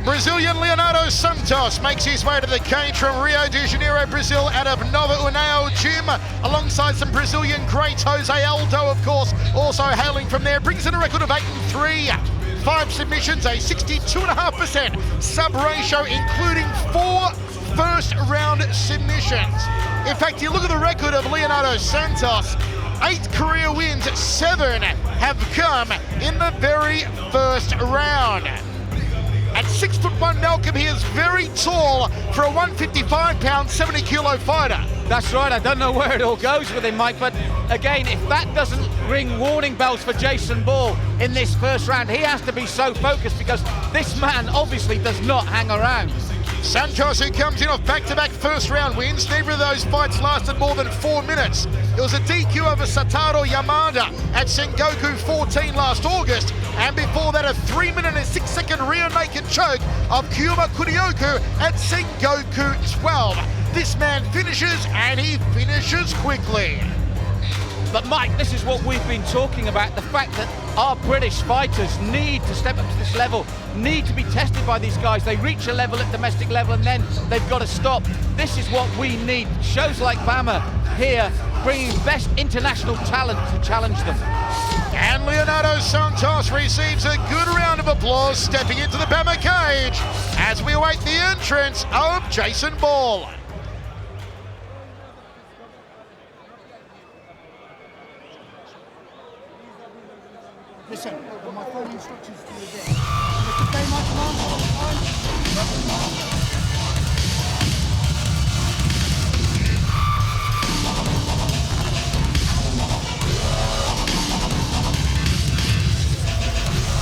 Brazilian Leonardo Santos makes his way to the cage from Rio de Janeiro, Brazil, out of Nova União Gym, alongside some Brazilian greats. Jose Aldo, of course, also hailing from there, brings in a record of 8-3. 5 submissions, a 62.5% sub ratio, including 4 first-round submissions. In fact, you look at the record of Leonardo Santos, 8 career wins, 7 have come in the very first round. At 6'1" Malcolm, he is very tall for a 155-pound, 70-kilo fighter. That's right, I don't know where it all goes with him, Mike, but again, if that doesn't ring warning bells for Jason Ball in this first round, he has to be so focused, because this man obviously does not hang around. Santos, who comes in off back-to-back first-round wins, neither of those fights lasted more than 4 minutes. It was a DQ over Satoru Yamada at Sengoku 14 last August, and before that a 3-minute and 6-second rear naked choke of Kyuma Kurioku at Sengoku 12. This man finishes, and he finishes quickly. But Mike, this is what we've been talking about, the fact that our British fighters need to step up to this level, need to be tested by these guys. They reach a level at domestic level and then they've got to stop. This is what we need. Shows like BAMMA here, bringing best international talent to challenge them. And Leonardo Santos receives a good round of applause stepping into the BAMMA cage as we await the entrance of Jason Ball. Listen, my phone instructions to you there. Mr. Bayman,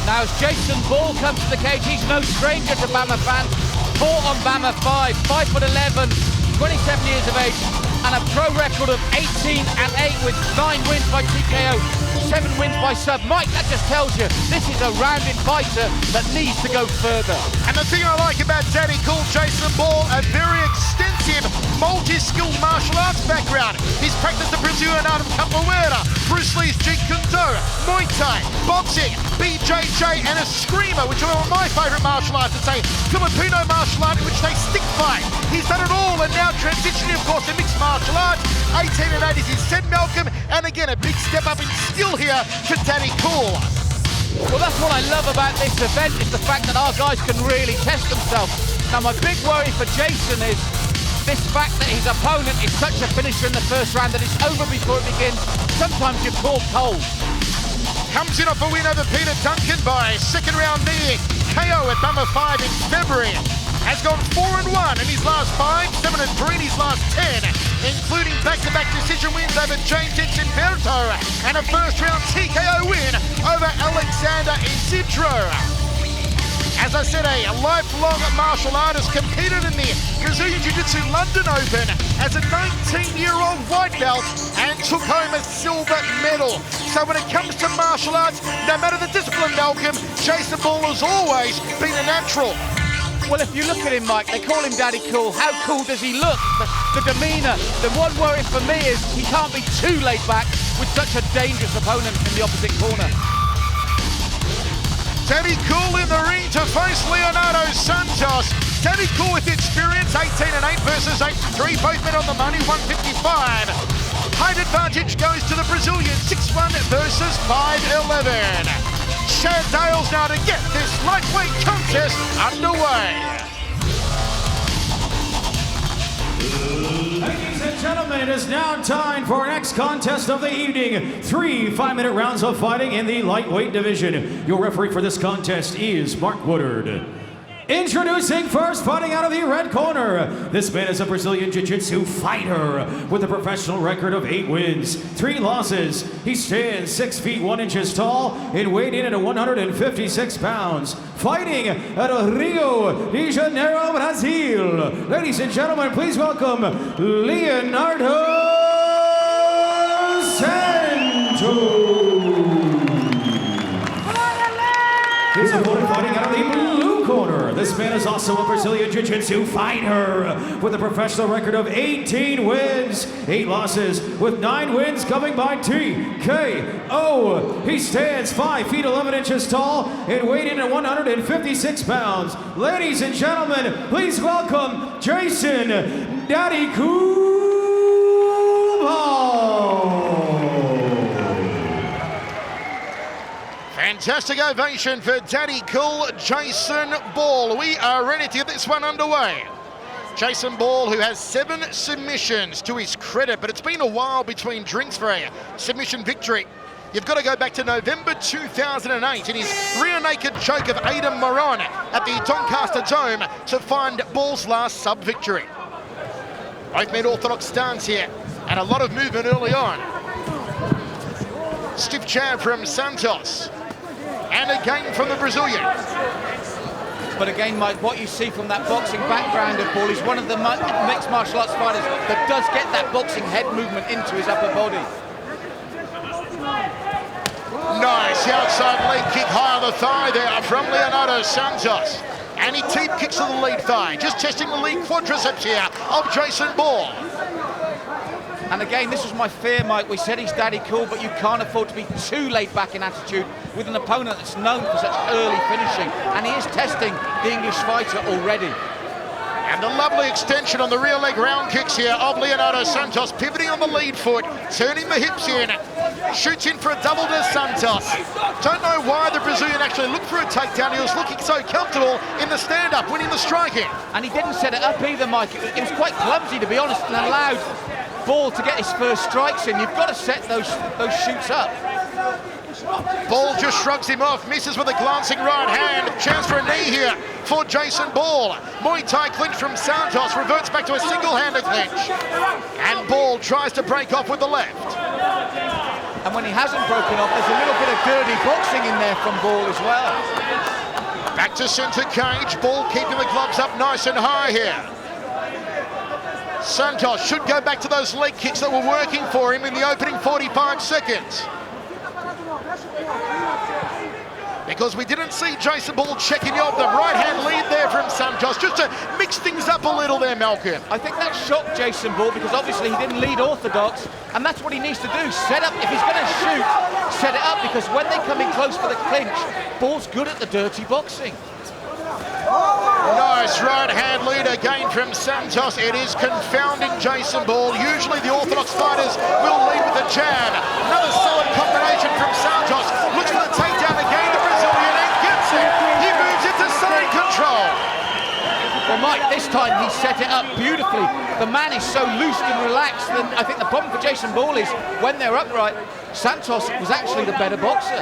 Now as Jason Ball comes to the cage, he's no stranger to BAMMA fans. Fought on BAMMA 5, 5'11", 27 years of age, and a pro record of 18-8 with 9 wins by TKO, 7 wins by sub. Mike, that just tells you this is a rounded fighter that needs to go further. And the thing I like about Daddy Cool Jason Ball, a very extensive multi-skilled martial arts background. He's practiced the Brazilian art of capoeira, Bruce Lee's Jeet Kune Do, Muay Thai, boxing, BJJ, and eskrima, which are one of my favourite martial arts. It's a Filipino martial art in which they stick fight. He's done it all, and now transitioning, of course, to mixed martial arts. 18-8 as he said, Malcolm, and again a big step up in skill here for Daddy Cool. Well, that's what I love about this event, is the fact that our guys can really test themselves. Now, my big worry for Jason is this fact that his opponent is such a finisher in the first round that it's over before it begins. Sometimes you're caught cold. Comes in off a win over Peter Duncan by second round knee KO at BAMMA 5 in February. Has gone 4-1 in his last 5, 7-3 in his last 10, including back-to-back decision wins over James Humberto and a first-round TKO win over Alexander Isidro. As I said, a lifelong martial artist, competed in the Brazilian Jiu-Jitsu London Open as a 19-year-old white belt and took home a silver medal. So when it comes to martial arts, no matter the discipline, Malcolm, Jason Ball has always been a natural. Well, if you look at him, Mike, they call him Daddy Cool. How cool does he look? The demeanour. The one worry for me is he can't be too laid back with such a dangerous opponent in the opposite corner. Daddy Cool in the ring to face Leonardo Santos. Daddy Cool with experience, 18-8 versus 8-3, both men on the money, 155. Height advantage goes to the Brazilian, 6'1" versus 5'11". Chad Dales now to get this lightweight contest underway. Ladies and gentlemen, it is now time for our next contest of the evening. 3 5-minute rounds of fighting in the lightweight division. Your referee for this contest is Mark Woodard. Introducing first, fighting out of the red corner. This man is a Brazilian Jiu-Jitsu fighter with a professional record of 8 wins, 3 losses. He stands 6 feet 1 inches tall and weighed in at 156 pounds. Fighting out of Rio de Janeiro, Brazil. Ladies and gentlemen, please welcome Leonardo Santos. His opponent fighting out of the blue corner. This This man is also a Brazilian Jiu-Jitsu fighter with a professional record of 18 wins, 8 losses, with 9 wins coming by TKO. He stands 5 feet 11 inches tall and weighed in at 156 pounds. Ladies and gentlemen, please welcome Jason Daddy Cool Ball. Fantastic ovation for Daddy Cool, Jason Ball. We are ready to get this one underway. Jason Ball, who has 7 submissions to his credit, but it's been a while between drinks for a submission victory. You've got to go back to November 2008 in his rear naked choke of Adam Moron at the Doncaster Dome to find Ball's last sub-victory. Both men orthodox stance here and a lot of movement early on. Stiff jab from Santos. And again from the Brazilian. But again, Mike, what you see from that boxing background of Ball, he's one of the mixed martial arts fighters that does get that boxing head movement into his upper body. Nice outside leg kick high on the thigh there from Leonardo Santos. And he teep kicks to the lead thigh, just testing the lead quadriceps here of Jason Ball. And again, this was my fear, Mike. We said he's Daddy Cool, but you can't afford to be too laid back in attitude with an opponent that's known for such early finishing. And he is testing the English fighter already. And the lovely extension on the rear leg round kicks here of Leonardo Santos, pivoting on the lead foot, turning the hips in, shoots in for a double to Santos. Don't know why the Brazilian actually looked for a takedown. He was looking so comfortable in the stand-up, winning the striking. And he didn't set it up either, Mike. It was quite clumsy, to be honest, and allowed Ball to get his first strikes in. You've got to set those shoots up. Ball just shrugs him off, misses with a glancing right hand. Chance for a knee here for Jason Ball. Muay Thai clinch from Santos, reverts back to a single-handed clinch. And Ball tries to break off with the left. And when he hasn't broken off, there's a little bit of dirty boxing in there from Ball as well. Back to center cage, Ball keeping the gloves up nice and high here. Santos should go back to those leg kicks that were working for him in the opening 45 seconds. Because we didn't see Jason Ball checking off the right-hand lead there from Santos, just to mix things up a little there, Malcolm. I think that shocked Jason Ball because obviously he didn't lead orthodox, and that's what he needs to do. Set up, if he's going to shoot, set it up, because when they come in close for the clinch, Ball's good at the dirty boxing. Nice right-hand lead again from Santos. It is confounding Jason Ball. Usually the orthodox fighters will lead with a jab. Another solid combination from Santos. Looks for the takedown again, the Brazilian, and gets it. He moves into side control. Well, Mike, this time he set it up beautifully. The man is so loose and relaxed. And I think the problem for Jason Ball is when they're upright, Santos was actually the better boxer.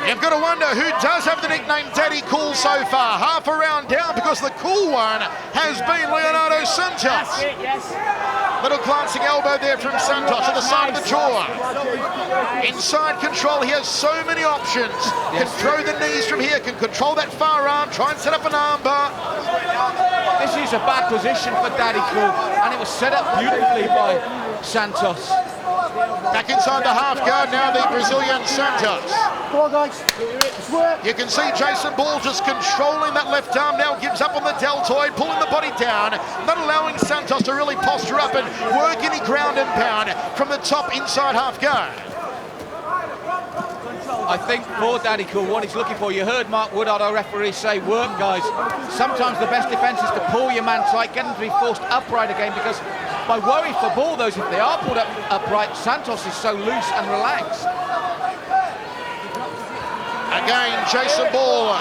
You've got to wonder who does have the nickname Daddy Cool so far. Half a round down, because the cool one has been Leonardo Santos. Little glancing elbow there from Santos to the side of the jaw. Inside control, he has so many options. Can throw the knees from here, can control that far arm, try and set up an armbar. This is a bad position for Daddy Cool, and it was set up beautifully by Santos. Back inside the half guard now, the Brazilian Santos. Come on, guys. Let's work. You can see Jason Ball just controlling that left arm, now gives up on the deltoid, pulling the body down, not allowing Santos to really posture up and work any ground and pound from the top inside half guard. I think for Daddy Cool, what he's looking for, you heard Mark Woodard, our referee, say, work, guys. Sometimes the best defense is to pull your man tight, get him to be forced upright again, because my worry for Ball, those if they are pulled up upright, Santos is so loose and relaxed. Again, Jason Ball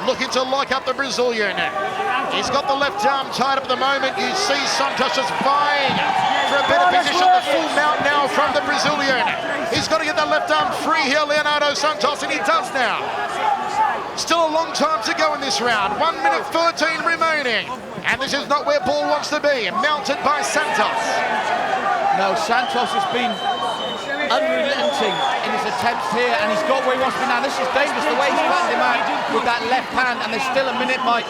looking to lock up the Brazilian. He's got the left arm tied up at the moment. You see Santos just vying for a better position. The full mount now from the Brazilian. He's got to get that left arm free here, Leonardo Santos, and he does now. Still a long time to go in this round. 1 minute 13 remaining. And this is not where Ball wants to be. Mounted by Santos. No, Santos has been unrelenting in his attempts here, and he's got where he wants to be now. This is dangerous, the way he's flattened him out with that left hand, and there's still a minute, Mike.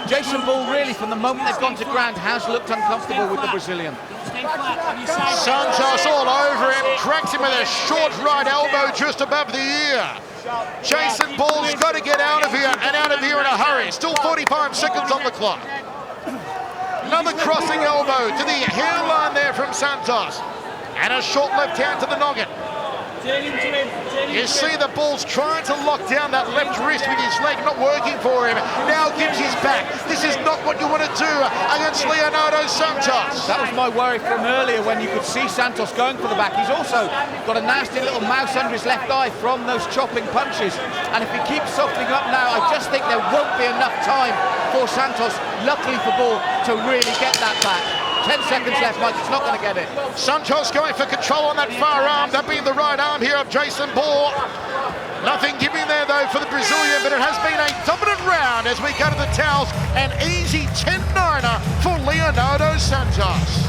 Jason Ball really, from the moment they've gone to ground, has looked uncomfortable with the Brazilian. Santos all over him, cracks him with a short right elbow just above the ear. Jason Ball's got to get out of here, and out of here in a hurry. Still 45 seconds on the clock. Another crossing elbow to the hairline there from Santos. And a short left hand to the noggin. You see the Ball's trying to lock down that left wrist with his leg, not working for him. Now gives his back. This is not what you want to do against Leonardo Santos. That was my worry from earlier when you could see Santos going for the back. He's also got a nasty little mouse under his left eye from those chopping punches. And if he keeps softening up now, I just think there won't be enough time for Santos, luckily for Ball, to really get that back. 10 seconds left, Mike, it's not going to get it. Santos going for control on that far arm, that being the right arm here of Jason Ball. Nothing giving there though for the Brazilian, but it has been a dominant round as we go to the towels. An easy 10-9er for Leonardo Santos.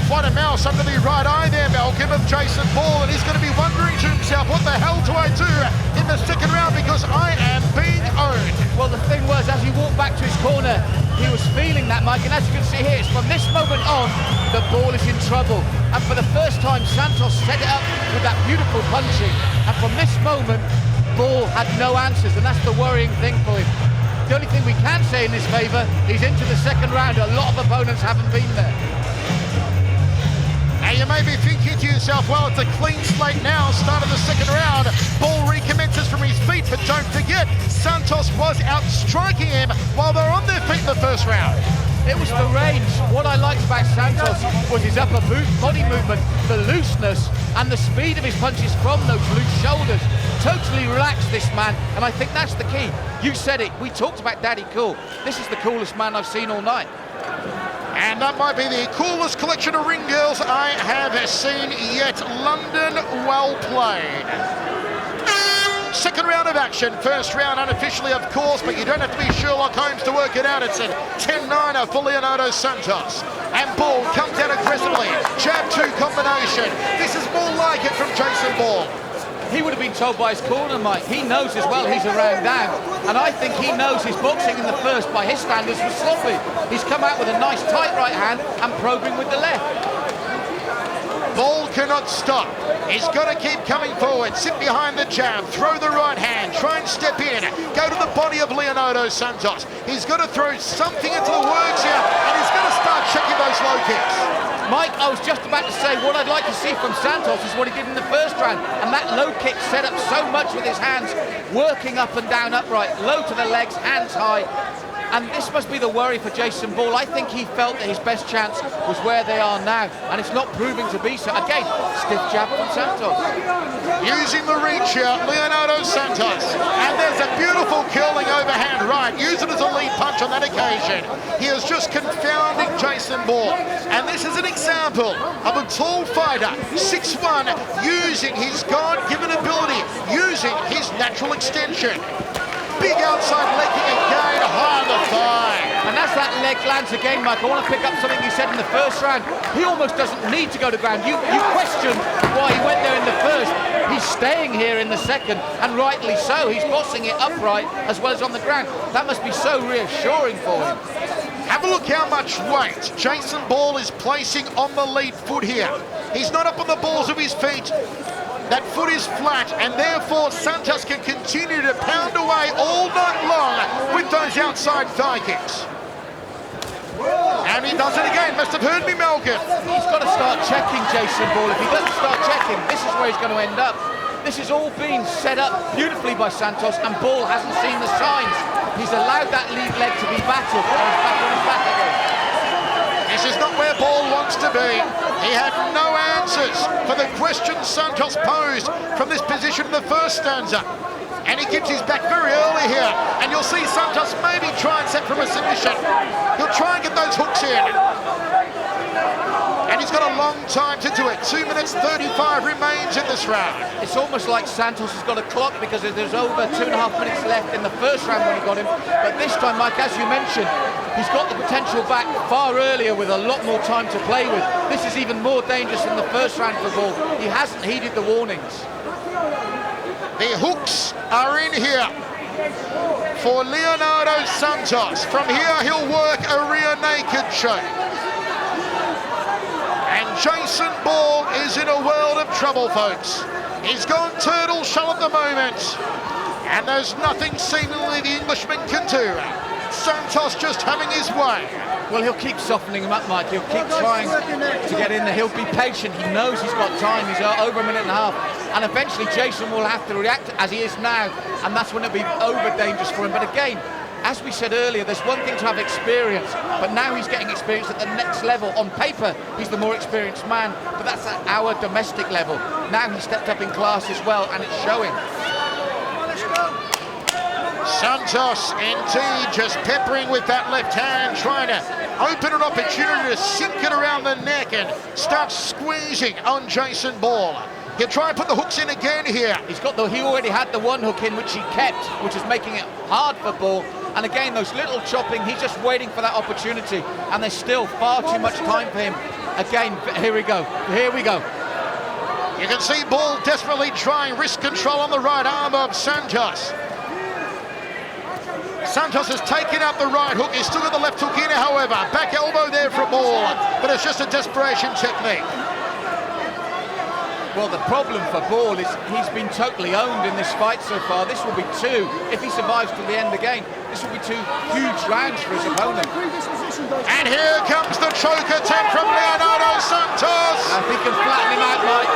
Quite a mouse under the right eye there, Malcolm, of Jason Ball, and he's going to be wondering to himself, what the hell do I do in the second round, because I am being owned. Well, the thing was, as he walked back to his corner, he was feeling that, Mike, and as you can see here, it's from this moment on, the Ball is in trouble. And for the first time, Santos set it up with that beautiful punching. And from this moment, Ball had no answers, and that's the worrying thing for him. The only thing we can say in his favour, he's into the second round. A lot of opponents haven't been there. Now you may be thinking to yourself, well, it's a clean slate now, start of the second round. Ball recommences from his feet, but don't forget, Santos was outstriking him while they're on their feet in the first round. It was the range. What I liked about Santos was his upper body movement, the looseness, and the speed of his punches from those loose shoulders. Totally relaxed, this man, and I think that's the key. You said it, we talked about Daddy Cool. This is the coolest man I've seen all night. And that might be the coolest collection of ring girls I have seen yet. London, well played. Second round of action. First round unofficially, of course, but you don't have to be Sherlock Holmes to work it out. It's a 10-9er for Leonardo Santos. And Ball comes out aggressively. Jab 2 combination. This is more like it from Jason Ball. He would have been told by his corner, Mike. He knows as well he's a round down. And I think he knows his boxing in the first, by his standards, was sloppy. He's come out with a nice tight right hand and probing with the left. Ball cannot stop. He's got to keep coming forward, sit behind the jab, throw the right hand, try and step in, go to the body of Leonardo Santos. He's got to throw something into the works here, and he's got to start checking those low kicks. Mike, I was just about to say, what I'd like to see from Santos is what he did in the first round, and that low kick set up so much with his hands, working up and down upright, low to the legs, hands high. And this must be the worry for Jason Ball. I think he felt that his best chance was where they are now, and it's not proving to be so. Again, stiff jab from Santos. Using the reach here, Leonardo Santos. And there's a beautiful curling overhand right. Use it as a lead punch on that occasion. He is just confounding Jason Ball. And this is an example of a tall fighter, 6'1", using his God-given ability, using his natural extension. Big outside leg kick again, high on the thigh. And as that leg lands again, Mike, I want to pick up something you said in the first round. He almost doesn't need to go to ground. You questioned why he went there in the first. He's staying here in the second, and rightly so. He's bossing it upright as well as on the ground. That must be so reassuring for him. Have a look how much weight Jason Ball is placing on the lead foot here. He's not up on the balls of his feet. That foot is flat, and therefore Santos can continue to pound away all night long with those outside thigh kicks. And he does it again. Must have heard me, Malcolm. He's got to start checking Jason Ball. If he doesn't start checking, this is where he's going to end up. This has all been set up beautifully by Santos, and Ball hasn't seen the signs. He's allowed that lead leg to be battered, and he's back on his back again. This is not where Ball wants to be. He had no answers for the questions Santos posed from this position in the first stanza. And he gives his back very early here. And you'll see Santos maybe try and set from a submission. He'll try and get those hooks in. And he's got a long time to do it. 2 minutes 35 remains in this round. It's almost like Santos has got a clock because there's over 2.5 minutes left in the first round when he got him. But this time, Mike, as you mentioned, he's got the potential back far earlier with a lot more time to play with. This is even more dangerous than the first round for Ball. He hasn't heeded the warnings. The hooks are in here for Leonardo Santos. From here, he'll work a rear naked choke. And And Jason Ball is in a world of trouble, folks. He's gone turtle shell at the moment. And there's nothing seemingly the Englishman can do. Santos just having his way. Well, he'll keep softening him up, Mike. He'll keep trying to get in there. He'll be patient. He knows he's got time. He's over a minute and a half. And eventually Jason will have to react as he is now. And that's when it'll be over dangerous for him. But again, as we said earlier, there's one thing to have experience, but now he's getting experience at the next level. On paper, he's the more experienced man, but that's at our domestic level. Now he's stepped up in class as well, and it's showing. Santos indeed just peppering with that left hand, trying to open an opportunity to sink it around the neck and start squeezing on Jason Ball. He'll try and put the hooks in again here. He already had the one hook in, which he kept, which is making it hard for Ball. And again, those little chopping, he's just waiting for that opportunity, and there's still far too much time for him. Again, here we go. You can see Ball desperately trying wrist control on the right arm of Santos. Santos has taken out the right hook. He's still got the left hook in, however. Back elbow there for Ball, but it's just a desperation technique. Well, the problem for Ball is he's been totally owned in this fight so far. This will be two, if he survives to the end again, this will be two huge rounds for his opponent. And here comes the choke attempt from Leonardo Santos. I think he can flatten him out, Mike.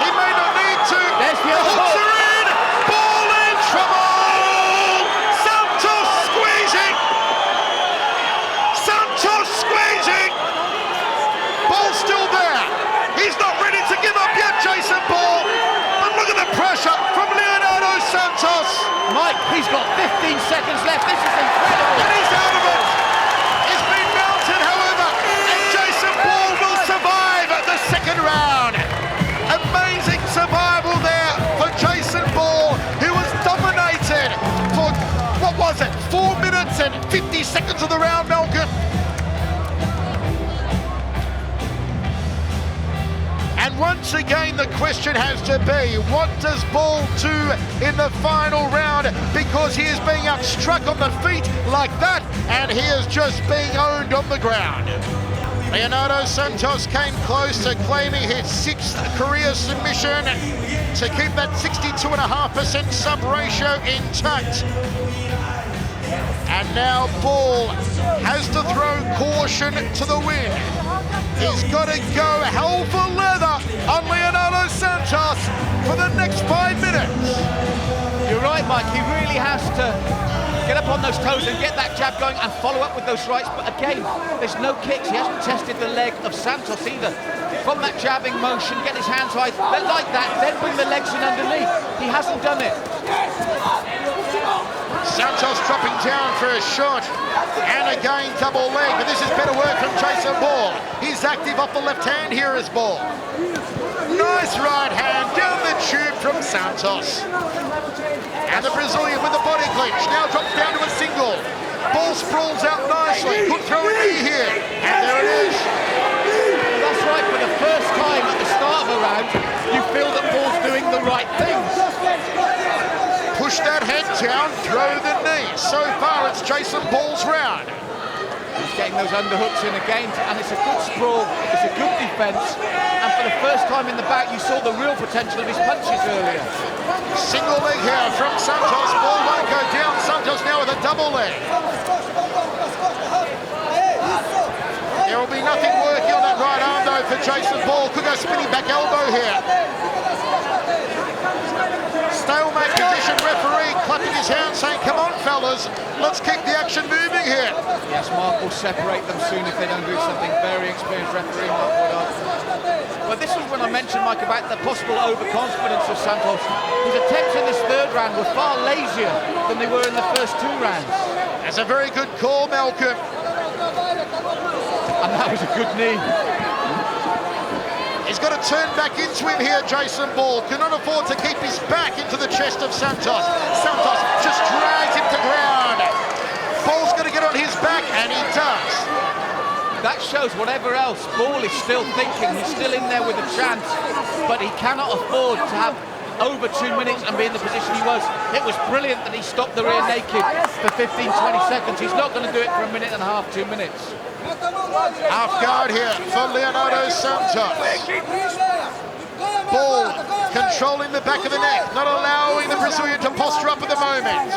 He may not need to. There's the other hooks hook. are in. Ball in trouble. Santos squeezing. Santos squeezing. Ball still there. He's not ready to give up yet, Jason Ball. But look at the pressure from Leonardo Santos. Mike, he's got 15 seconds left. This is incredible. And he's out of it. It's been mounted, however, and Jason Ball will survive the second round. Amazing survival there for Jason Ball, who was dominated for, 4 minutes and 50 seconds of the round, Malcolm. And once again, the question has to be, what does Ball do in the final round? Because he is being outstruck on the feet like that, and he is just being owned on the ground. Leonardo Santos came close to claiming his 6th career submission to keep that 62.5% sub ratio intact. And now Ball has to throw caution to the wind. He's got to go hell for leather on Leonardo Santos for the next 5 minutes. You're right, Mike. He really has to get up on those toes and get that jab going and follow up with those rights. But again, there's no kicks. He hasn't tested the leg of Santos either. From that jabbing motion, get his hands high, like that, then bring the legs in underneath. He hasn't done it. Santos dropping down for a shot, and again double leg, but this is better work from Jason Ball. He's active off the left hand here as Ball. Nice right hand down the tube from Santos. And the Brazilian with the body clinch, now drops down to a single. Ball sprawls out nicely, could throw a knee here, and there it is. That's right, for the first time at the start of a round, you feel that Ball's doing the right things. Push that head down, throw the knee. So far, it's Jason Ball's round. He's getting those underhooks in again, and it's a good sprawl, it's a good defence, and for the first time in the back, you saw the real potential of his punches earlier. Single leg here from Santos. Ball won't go down. Santos now with a double leg. There will be nothing working on that right arm, though, for Jason Ball. Could go spinning back elbow here. Stalemate position, referee clapping his hands saying, come on fellas, let's keep the action moving here. Yes, Mark will separate them soon if they don't do something. Very experienced referee, Mark Woodard. But this was when I mentioned, Mike, about the possible overconfidence of Santos. His attempts in this third round were far lazier than they were in the first 2 rounds. That's a very good call, Malcolm. And that was a good knee. He's got to turn back into him here, Jason Ball. Cannot afford to keep his back into the chest of Santos. Santos just drags him to ground. Ball's going to get on his back, and he does. That shows whatever else, Ball is still thinking. He's still in there with a chance, but he cannot afford to have over 2 minutes and be in the position he was. It was brilliant that he stopped the rear naked for 15, 20 seconds. He's not going to do it for a minute and a half, 2 minutes. Half guard here for Leonardo Santos. Ball controlling the back of the neck, not allowing the Brazilian to posture up at the moment.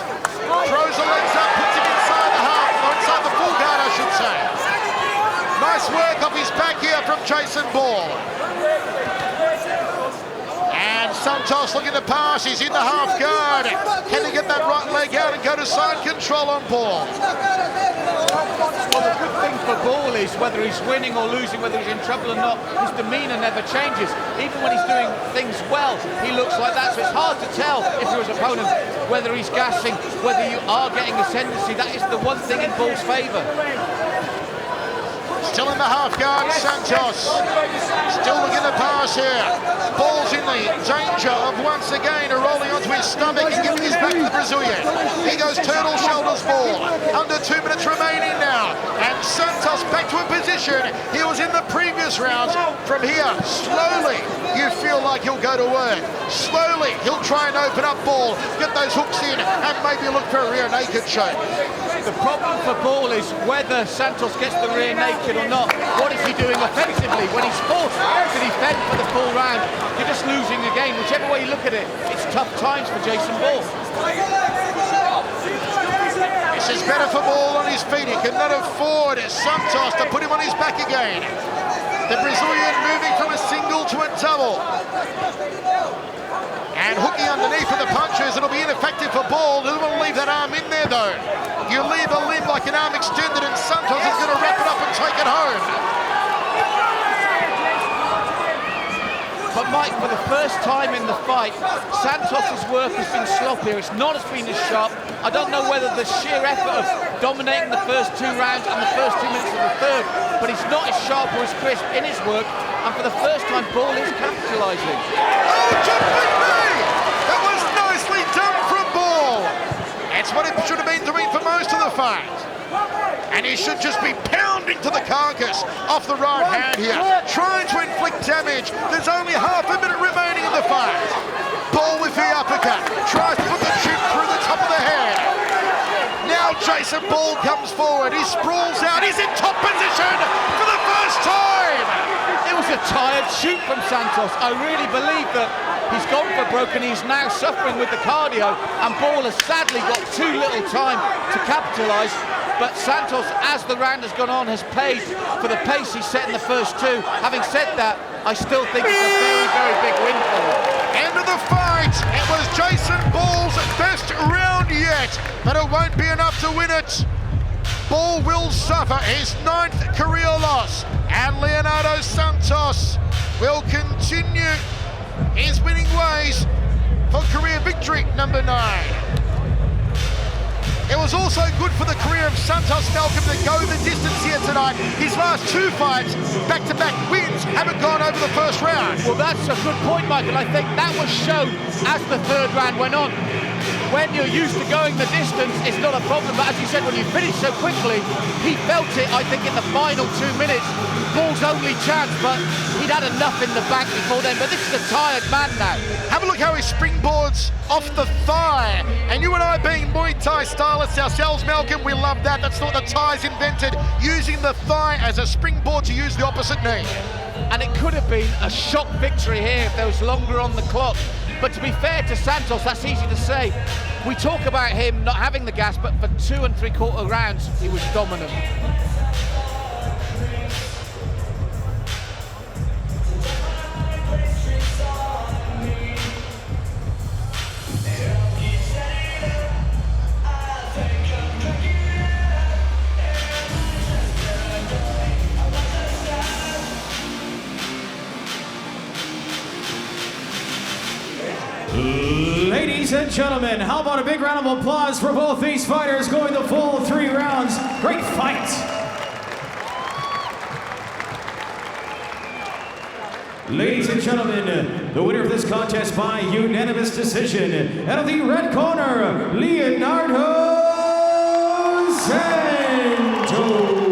Throws the legs up, puts him inside the half, or inside the full guard, I should say. Nice work off his back here from Jason Ball. And Santos looking to pass, he's in the half guard. Can he get that right leg out and go to side control on Ball? Well, the good thing for Ball is whether he's winning or losing, whether he's in trouble or not, his demeanour never changes. Even when he's doing things well, he looks like that. So it's hard to tell if you're his opponent whether he's gassing, whether you are getting a tendency. That is the one thing in Ball's favour. Still in the half guard, Santos. Still looking to pass here. Ball's in the danger of once again rolling onto his stomach and giving his back to the Brazilian. He goes turtle shoulders Ball. Under 2 minutes remaining now. And Santos back to a position he was in the previous rounds. From here, slowly, you feel like he'll go to work. Slowly, he'll try and open up Ball, get those hooks in, and maybe look for a rear naked choke. The problem for Ball is whether Santos gets the rear naked or not. What is he doing offensively? When he's forced to defend for the full round, you're just losing again. Whichever way you look at it, it's tough times for Jason Ball. This is better for Ball on his feet. He cannot afford Santos to put him on his back again. The Brazilian moving from a single to a double. And hooking underneath for the punches, it'll be ineffective for Ball. Doesn't want to leave that arm in there though. You leave a limb like an arm extended and Santos is going to wrap it up and take it home. But Mike, for the first time in the fight, Santos' work has been sloppier. It's not as been as sharp. I don't know whether the sheer effort of dominating the first 2 rounds and the first 2 minutes of the third, but he's not as sharp or as crisp in his work. And for the first time, Ball is capitalising. Oh, jumping knee! That was nicely done from Ball. It's what he should have been doing for most of the fight. And he should just be pounding to the carcass off the right hand here, trying to inflict damage. There's only half a minute remaining in the fight. Ball with the uppercut, tries to put the chin through the top of the head. Now Jason Ball comes forward, he sprawls out, he's in top position for the first time! It was a tired shoot from Santos. I really believe that he's gone for broken. He's now suffering with the cardio, and Ball has sadly got too little time to capitalise. But Santos, as the round has gone on, has paid for the pace he set in the first 2. Having said that, I still think it's a very, very big win for him. End of the fight. It was Jason Ball's best round yet, but it won't be enough to win it. Ball will suffer his 9th career loss, and Leonardo Santos will continue his winning ways for career victory number 9. It was also good for the career of Santos Malcolm to go the distance here tonight. His last 2 fights, back-to-back wins, haven't gone over the first round. Well, that's a good point, Michael. I think that was shown as the 3rd round went on. When you're used to going the distance, it's not a problem. But as you said, when you finish so quickly, he felt it, I think, in the final 2 minutes. Ball's only chance, but he'd had enough in the bank before then. But this is a tired man now. Have a look how he springboards off the thigh. And you and I being Muay Thai stylists ourselves, Malcolm, we love that. That's what the Thais invented, using the thigh as a springboard to use the opposite knee. And it could have been a shock victory here if there was longer on the clock. But to be fair to Santos, that's easy to say. We talk about him not having the gas, but for 2 3/4 rounds, he was dominant. Ladies and gentlemen, how about a big round of applause for both these fighters going the full 3 rounds. Great fight. Ladies and gentlemen, the winner of this contest by unanimous decision, out of the red corner, Leonardo Santos.